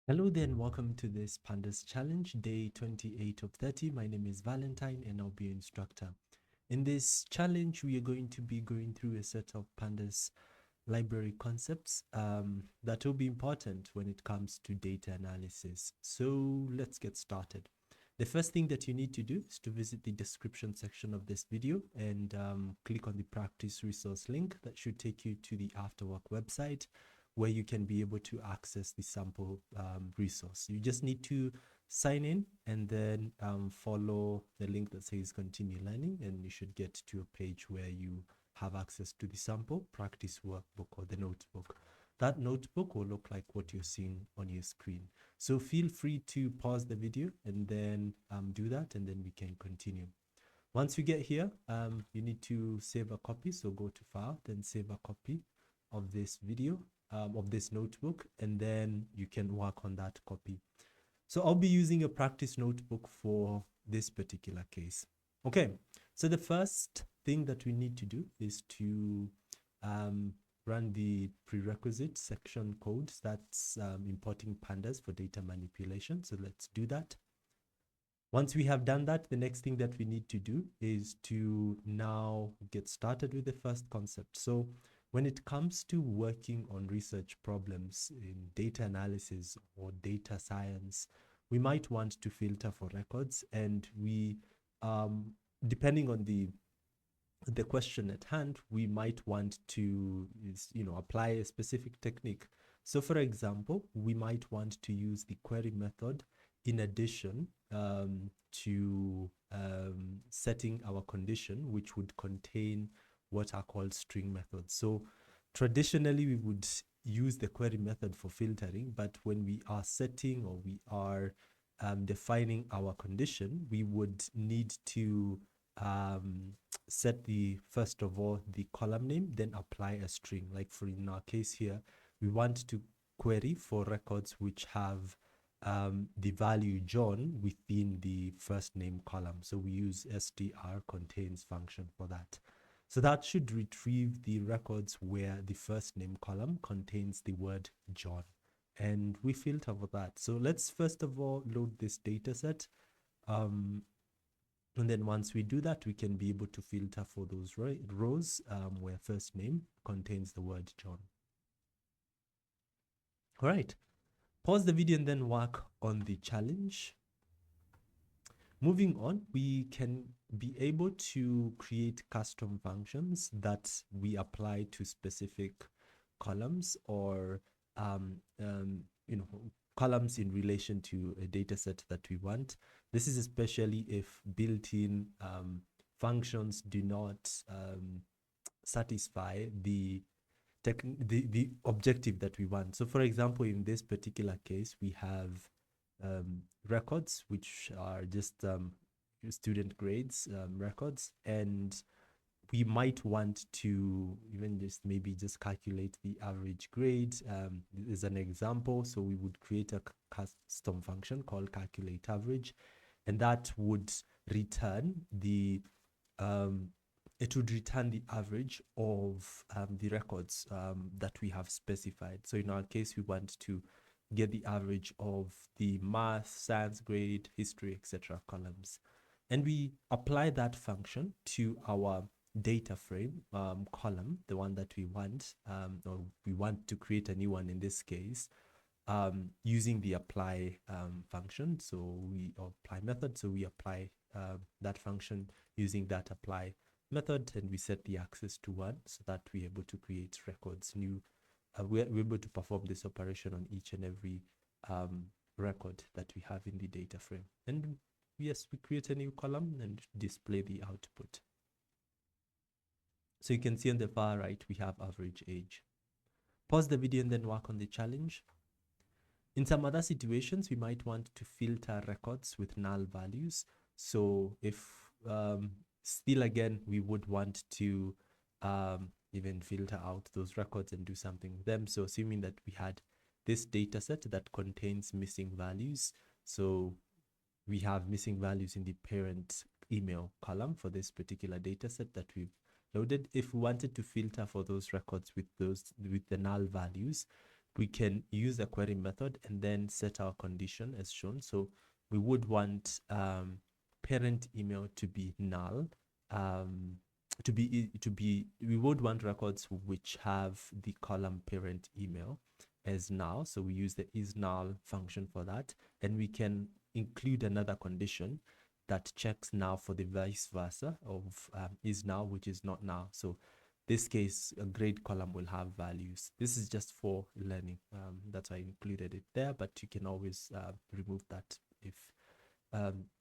Hello there and welcome to this Pandas Challenge, day 28 of 30. My name is Valentine and I'll be your instructor. In this challenge, we are going to be going through a set of Pandas library concepts that will be important when it comes to data analysis. So let's get started. The first thing that you need to do is to visit the description section of this video and click on the practice resource link that should take you to the Afterwork website, where you can be able to access the sample resource. You just need to sign in and then follow the link that says continue learning, and you should get to a page where you have access to the sample practice workbook or the notebook. That notebook will look like what you're seeing on your screen. So feel free to pause the video and then do that, and then we can continue. Once you get here, you need to save a copy. So go to File, then save a copy of this video, of this notebook, and then you can work on that copy. So I'll be using a practice notebook for this particular case. Okay, so the first thing that we need to do is to run the prerequisite section code that's importing pandas for data manipulation. So let's do that. Once we have done that, the next thing that we need to do is to now get started with the first concept. So when it comes to working on research problems in data analysis or data science, we might want to filter for records, and we, depending on the question at hand, we might want to, apply a specific technique. So for example, we might want to use the query method in addition to setting our condition, which would contain what are called string methods. So traditionally, we would use the query method for filtering, but when we are setting or we are defining our condition, we would need to set first of all, the column name, then apply a string. Like for in our case here, we want to query for records which have the value John within the first name column. So we use str contains function for that. So that should retrieve the records where the first name column contains the word John. And we filter for that. So let's first of all load this data set. And then once we do that, we can be able to filter for those rows where first name contains the word John. All right. Pause the video and then work on the challenge. Moving on, we can be able to create custom functions that we apply to specific columns or columns in relation to a data set that we want. This is especially if built-in functions do not satisfy the objective that we want. So for example, in this particular case, we have records, which are just student grades records, and we might want to even just maybe just calculate the average grade as an example. So we would create a custom function called calculate average, and that would return it would return the average of the records that we have specified. So in our case, we want to get the average of the math, science grade, history, etc. columns. And we apply that function to our data frame column, the one that we want, or we want to create a new one in this case, using the apply function. So we apply method. So we apply that function using that apply method, and we set the access to 1 so that we're able to create records new. We're able to perform this operation on each and every record that we have in the data frame. And yes, we create a new column and display the output. So you can see on the far right, we have average age. Pause the video and then work on the challenge. In some other situations, we might want to filter records with null values. So if still again, we would want to even filter out those records and do something with them. So assuming that we had this data set that contains missing values. So we have missing values in the parent email column for this particular data set that we've loaded. If we wanted to filter for those records with the null values, we can use the query method and then set our condition as shown. So we would want parent email to be null. We would want records which have the column parent email as null. So we use the is null function for that, and we can include another condition that checks now for the vice versa of is now, which is not now. So this case, a grade column will have values. This is just for learning. That's why I included it there, but you can always remove that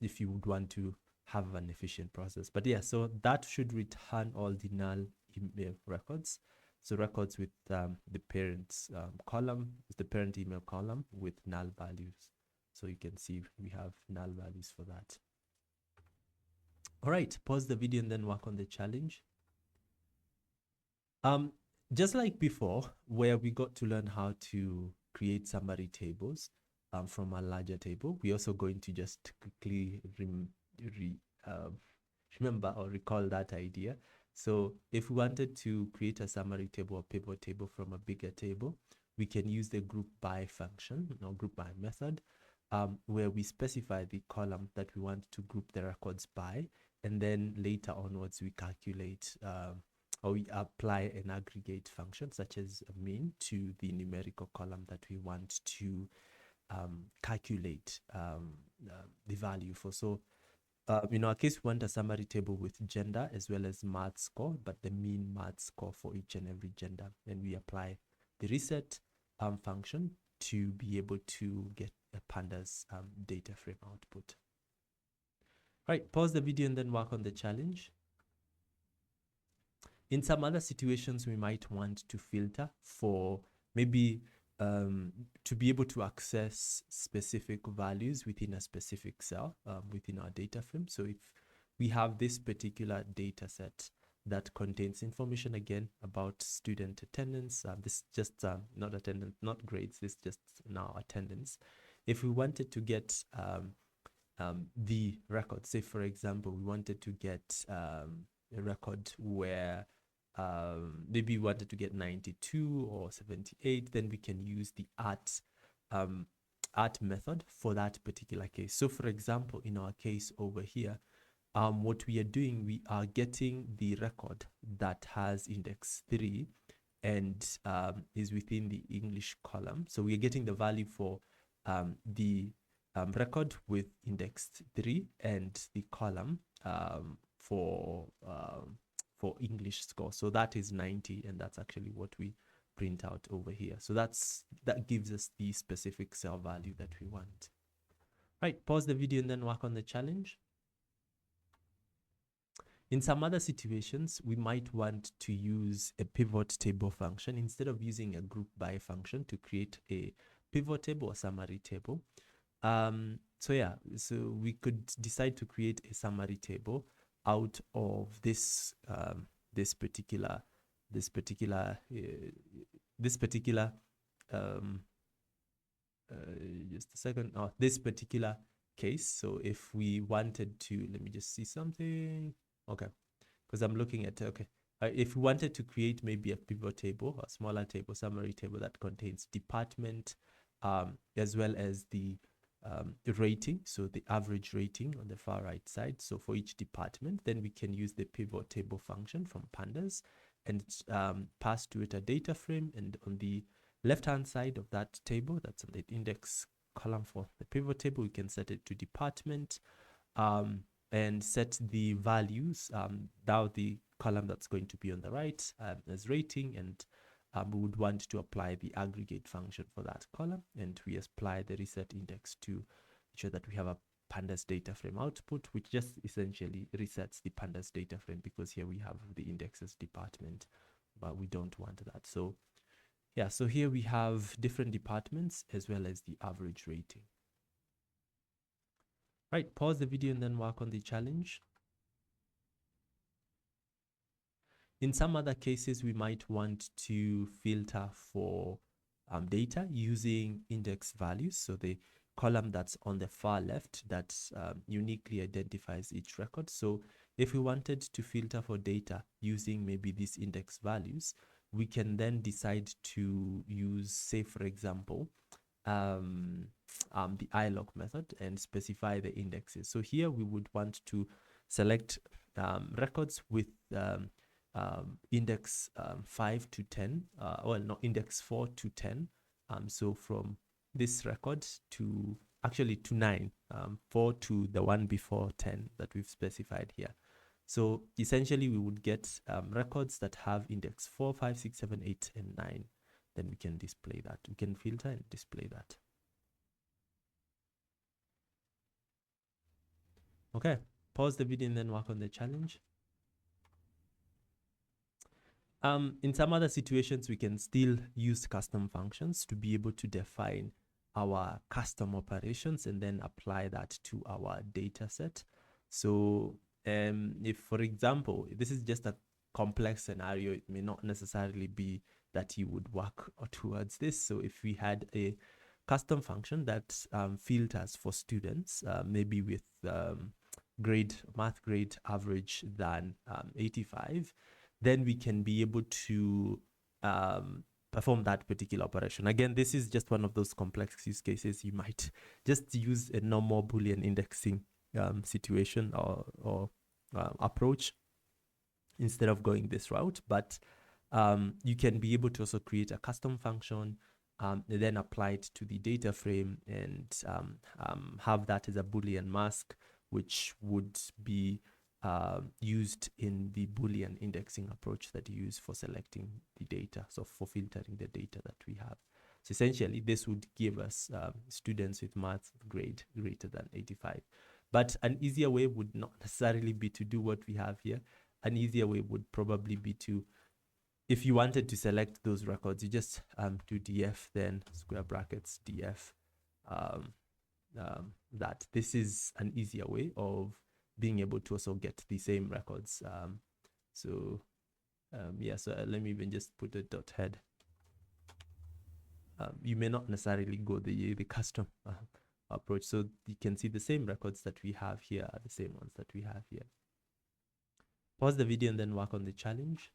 if you would want to have an efficient process. But yeah, so that should return all the null email records. So records with the parents column, the parent email column with null values. So you can see we have null values for that. All right, pause the video and then work on the challenge. Just like before, where we got to learn how to create summary tables from a larger table, we're also going to just quickly remember or recall that idea. So if we wanted to create a summary table or pivot table from a bigger table, we can use the group by function or group by method, where we specify the column that we want to group the records by, and then later onwards we calculate or we apply an aggregate function such as a mean to the numerical column that we want to calculate the value for. So in our case, we want a summary table with gender as well as math score, but the mean math score for each and every gender. And we apply the reset function to be able to get a pandas data frame output. Right, pause the video and then work on the challenge. In some other situations, we might want to filter for maybe to be able to access specific values within a specific cell within our data frame. So if we have this particular data set that contains information again about student attendance, this just not attendance, not grades, this just now attendance. If we wanted to get the record, say for example, we wanted to get a record where maybe we wanted to get 92 or 78, then we can use the art method for that particular case. So for example, in our case over here, what we are doing, we are getting the record that has index 3 and is within the English column. So we are getting the value for the record with index 3 and the column for English score. So that is 90, and that's actually what we print out over here. So that gives us the specific cell value that we want. Right, pause the video and then work on the challenge. In some other situations, we might want to use a pivot table function instead of using a group by function to create a pivot table or summary table. So yeah, so we could decide to create a summary table out of this particular just a second. Oh, this particular case. So if we wanted to, let me just see something. Okay, because I'm looking at, okay. If we wanted to create maybe a pivot table, a smaller table, summary table that contains department, as well as the rating, so the average rating on the far right side. So for each department, then we can use the pivot table function from Pandas and pass to it a data frame. And on the left-hand side of that table, that's on the index column for the pivot table, we can set it to department and set the values down the column that's going to be on the right as rating, and we would want to apply the aggregate function for that column, and we apply the reset index to ensure that we have a pandas data frame output, which just essentially resets the pandas data frame, because here we have the indexes department, but we don't want that. So yeah, so here we have different departments as well as the average rating. Right, pause the video and then work on the challenge. In some other cases, we might want to filter for data using index values. So the column that's on the far left that uniquely identifies each record. So if we wanted to filter for data using maybe these index values, we can then decide to use, say, for example, the ilog method and specify the indexes. So here we would want to select records with index 5 to 10, well, no, index 4 to 10. So from this record to actually to 9, 4 to the one before 10 that we've specified here. So essentially we would get records that have index 4, 5, 6, 7, 8, and 9. Then we can display that. We can filter and display that. Okay, pause the video and then work on the challenge. In some other situations, we can still use custom functions to be able to define our custom operations and then apply that to our data set. So if, for example, this is just a complex scenario, it may not necessarily be that you would work towards this. So if we had a custom function that filters for students, maybe with math grade average than 85, then we can be able to perform that particular operation. Again, this is just one of those complex use cases. You might just use a normal Boolean indexing situation or approach instead of going this route. But you can be able to also create a custom function, then apply it to the data frame and have that as a Boolean mask, which would be used in the Boolean indexing approach that you use for selecting the data, so for filtering the data that we have. So essentially, this would give us students with math grade greater than 85. But an easier way would not necessarily be to do what we have here. An easier way would probably be to, if you wanted to select those records, you just do df, then square brackets df. That this is an easier way of being able to also get the same records. Yeah, so let me even just put a dot head. You may not necessarily go the custom approach. So you can see the same records that we have here are the same ones that we have here. Pause the video and then work on the challenge.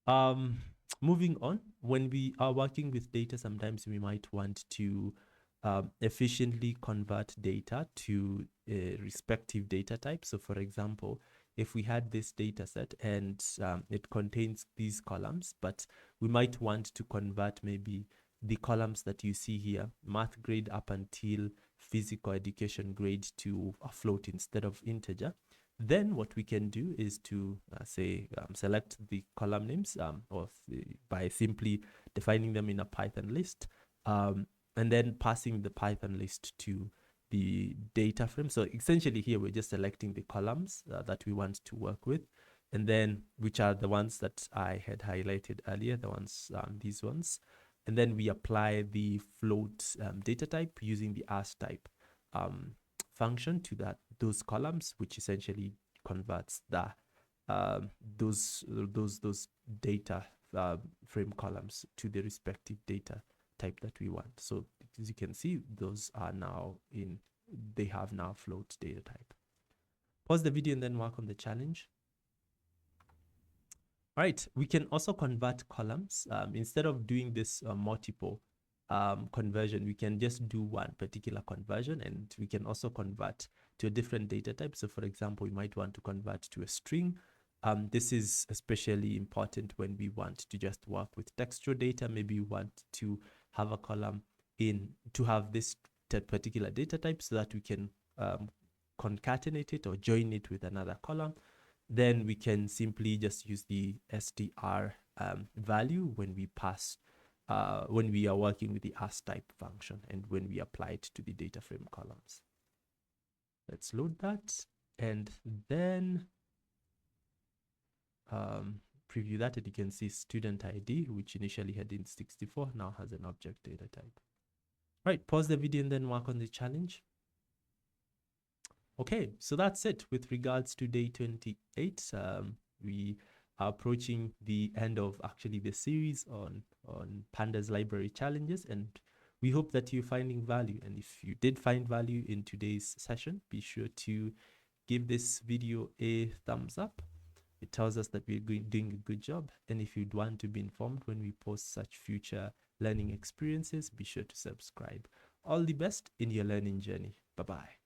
Moving on, when we are working with data, sometimes we might want to efficiently convert data to a respective data type. So for example, if we had this data set and it contains these columns, but we might want to convert maybe the columns that you see here, math grade up until physical education grade, to a float instead of integer, then what we can do is to select the column names by simply defining them in a Python list, and then passing the Python list to the data frame. So essentially here we're just selecting the columns that we want to work with, and then which are the ones that I had highlighted earlier, the ones, these ones. And then we apply the float data type using the AskType function to those columns, which essentially converts those data frame columns to the respective data type that we want. So as you can see, those are now they have now float data type. Pause the video and then work on the challenge. All right, we can also convert columns. Instead of doing this multiple conversion, we can just do one particular conversion, and we can also convert to a different data type. So for example, we might want to convert to a string. This is especially important when we want to just work with textual data. Maybe we want to have a column to have this particular data type so that we can concatenate it or join it with another column. Then we can simply just use the str value when we pass, when we are working with the AskType function and when we apply it to the data frame columns. Let's load that and then preview that, and you can see student ID, which initially had in 64, now has an object data type. Right, pause the video and then work on the challenge. Okay, so that's it with regards to day 28. We are approaching the end of actually the series on Pandas library challenges, and we hope that you're finding value. And if you did find value in today's session, be sure to give this video a thumbs up. It tells us that we're doing a good job. And if you'd want to be informed when we post such future learning experiences, be sure to subscribe. All the best in your learning journey. Bye-bye.